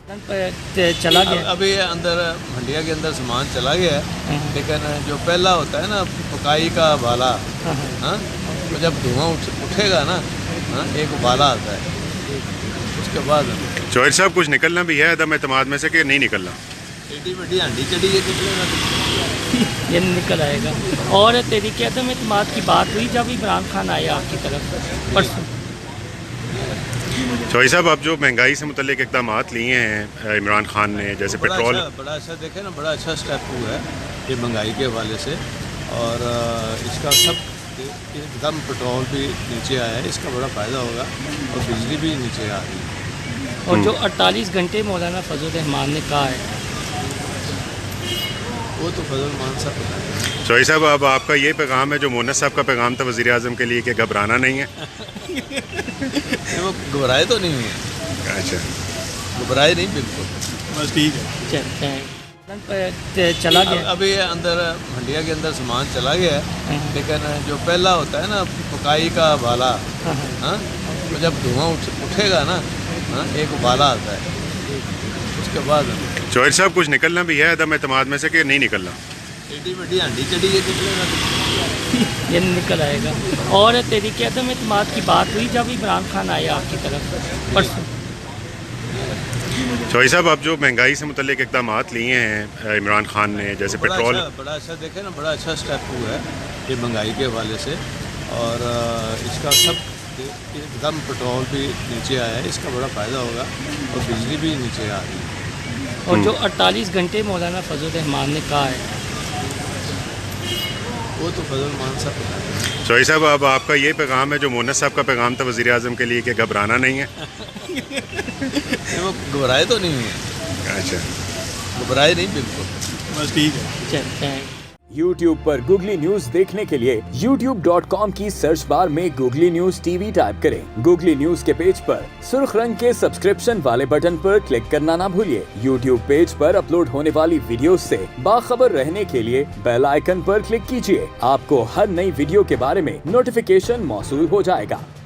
चला गया। अभी अंदर हंडिया के अंदर सामान चला गया है, लेकिन जो पहला होता है ना पकाई का भाला, हाँ, तो जब धुआं उठेगा ना, हाँ, एक भाला आता है, उसके बाद जौहर साहब कुछ निकलना भी है अदम एतमाद में से कि नहीं निकलना? एडी बड़ी हांडी चढ़ी है, निकलेगा। ये निकल आएगा। और तहरीक अदम एतमाद की बात हुई जब इमरान खान आए आपकी तरफ परसों? जौहर साहब आप जो महंगाई से मुतल्लिक इक़दाम लिए हैं इमरान खान ने, जैसे पेट्रोल, बड़ा अच्छा देखे ना, बड़ा अच्छा स्टेप हुआ है ये महंगाई के हवाले से, और इसका सब एकदम पेट्रोल भी नीचे आया है, इसका बड़ा फ़ायदा होगा, और बिजली भी नीचे आ रही है। और जो 48 घंटे मौलाना फजल रहमान ने कहा है वो तो फजल मान साहब पता है। जौहर साहब अब आपका ये पैगाम है जो मोनस साहब का पैगाम था वज़ीर आज़म के लिए कि घबराना नहीं है? वो घबराए तो नहीं है, अच्छा, घबराए नहीं बिल्कुल, बस ठीक है। चला गया। अभी अंदर हंडिया के अंदर सामान चला गया है, लेकिन जो पहला होता है ना पकाई का भाला, हाँ, तो जब धुआं उठेगा ना, हाँ, एक भाला आता है, उसके बाद जौहर साहब कुछ निकलना भी है अदम एतमाद में से कि नहीं निकलना? एडी बड़ी हांडी चढ़ी है, निकलेगा। ये निकल आएगा। और तहरीक अदम एतमाद की बात हुई जब इमरान खान आए आपकी तरफ परसों? जौहर साहब आप जो महंगाई से मुतल्लिक इक़दाम लिए हैं इमरान खान ने, जैसे पेट्रोल, बड़ा अच्छा देखे ना, बड़ा अच्छा स्टेप हुआ है ये महंगाई के हवाले से, और इसका सब एकदम पेट्रोल भी नीचे आया है, इसका बड़ा फ़ायदा होगा, और बिजली भी नीचे आ रही है। और जो 48 घंटे मौलाना फजल रहमान ने कहा है वो तो फजल मान साहब पता है। जौहर साहब अब आपका ये पैगाम है जो मोनस साहब का पैगाम था वज़ीर आज़म के लिए कि घबराना नहीं है? वो घबराए तो नहीं है, अच्छा, घबराए नहीं बिल्कुल, बस ठीक है। YouTube पर गूगली न्यूज देखने के लिए youtube.com की सर्च बार में गूगली न्यूज टीवी टाइप करें। गूगली न्यूज के पेज पर सुर्ख रंग के सब्सक्रिप्शन वाले बटन पर क्लिक करना ना भूलिए। YouTube पेज पर अपलोड होने वाली वीडियोस से बाखबर रहने के लिए बेल आइकन पर क्लिक कीजिए। आपको हर नई वीडियो के बारे में नोटिफिकेशन मौसूल हो जाएगा।